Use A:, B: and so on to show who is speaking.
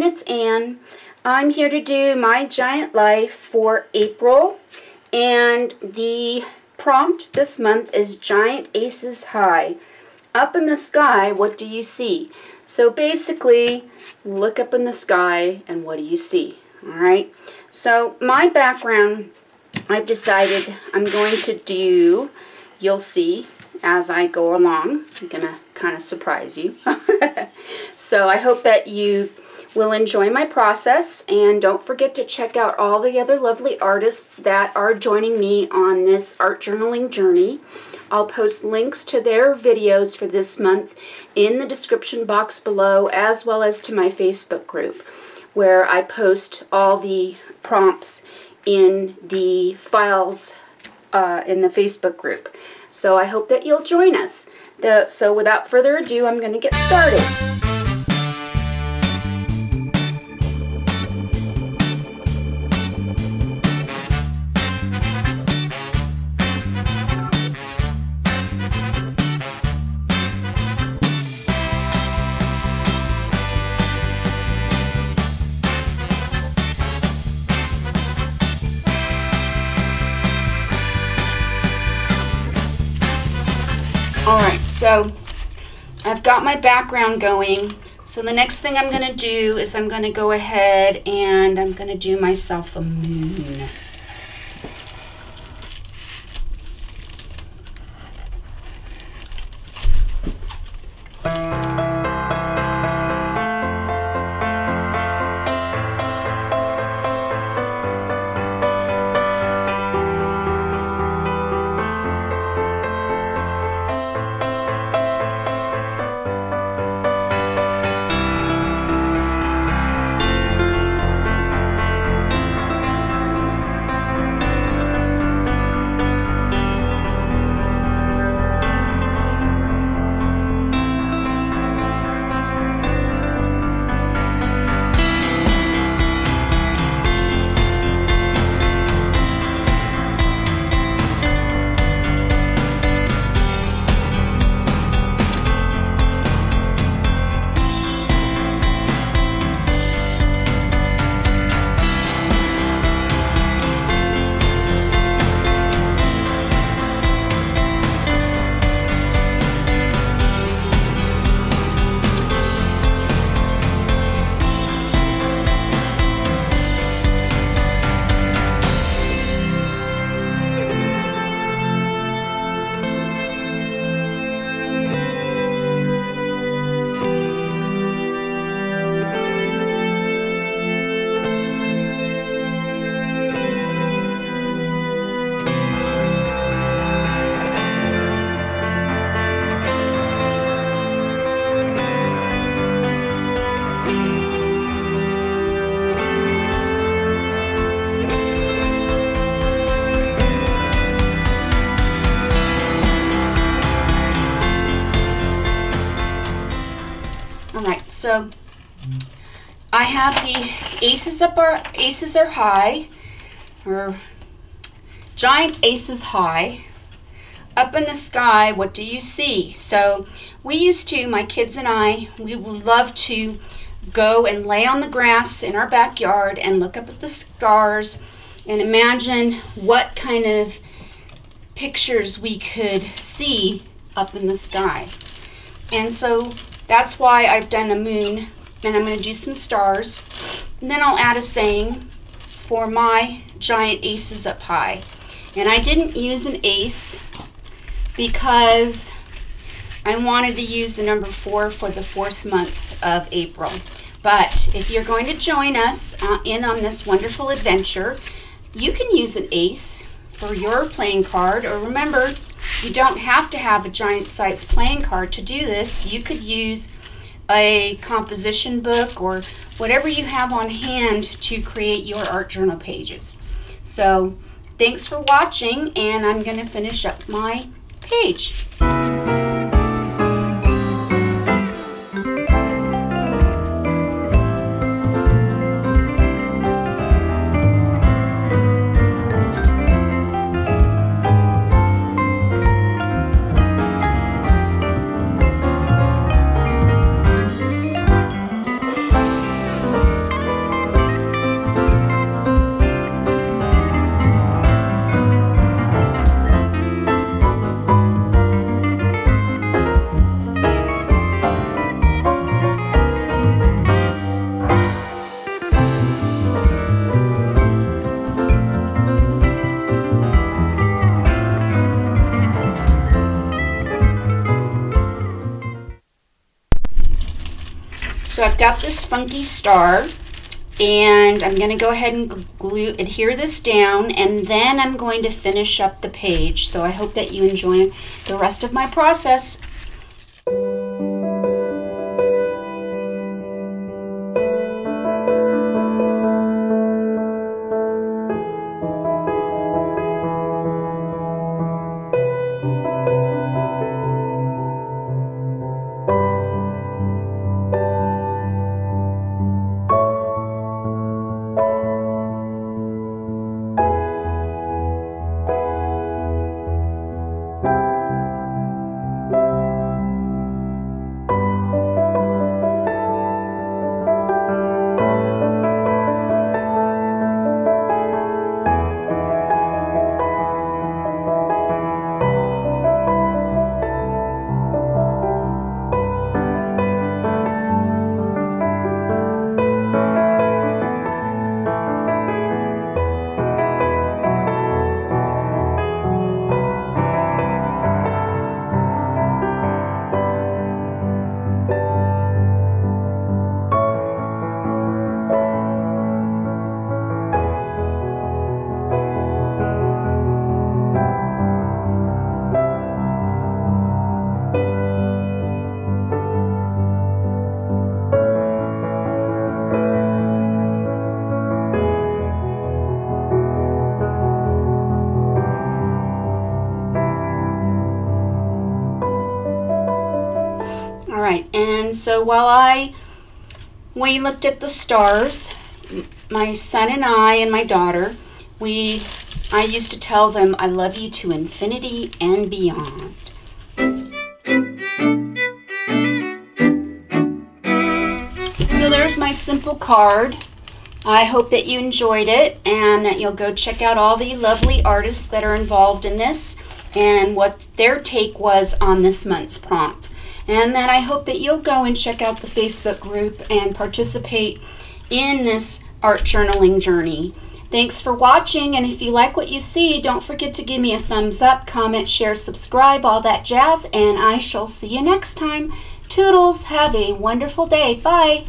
A: everyone, it's Ann. I'm here to do my giant life for April, and the prompt this month is Giant Aces High. Up in the sky, what do you see? So basically, look up in the sky and what do you see? Alright, so my background, I've decided I'm going to do, you'll see as I go along. I'm going to kind of surprise you. So I hope that you will enjoy my process, and don't forget to check out all the other lovely artists that are joining me on this art journaling journey. I'll post links to their videos for this month in the description box below, as well as to my Facebook group, where I post all the prompts in the files in the Facebook group. So I hope that you'll join us. So without further ado, I'm going to get started. Alright, so I've got my background going. So the next thing I'm going to do is I'm going to go ahead and I'm going to do myself a moon. Alright, so I have the aces are high, or giant aces high. Up in the sky, what do you see? So we used to, my kids and I, we would love to go and lay on the grass in our backyard and look up at the stars and imagine what kind of pictures we could see up in the sky. And so that's why I've done a moon, and I'm going to do some stars, and then I'll add a saying for my giant aces up high. And I didn't use an ace because I wanted to use the number 4 for the 4th month of April. But if you're going to join us in on this wonderful adventure, you can use an ace for your playing card, or remember, you don't have to have a giant size playing card to do this. You could use a composition book or whatever you have on hand to create your art journal pages. So thanks for watching, and I'm going to finish up my page. So I've got this funky star, and I'm going to go ahead and adhere this down, and then I'm going to finish up the page. So I hope that you enjoy the rest of my process. And so while we looked at the stars, my son and I and my daughter, I used to tell them, I love you to infinity and beyond. So there's my simple card. I hope that you enjoyed it and that you'll go check out all the lovely artists that are involved in this and what their take was on this month's prompt. And that I hope that you'll go and check out the Facebook group and participate in this art journaling journey. Thanks for watching, and if you like what you see, don't forget to give me a thumbs up, comment, share, subscribe, all that jazz, and I shall see you next time. Toodles, have a wonderful day. Bye.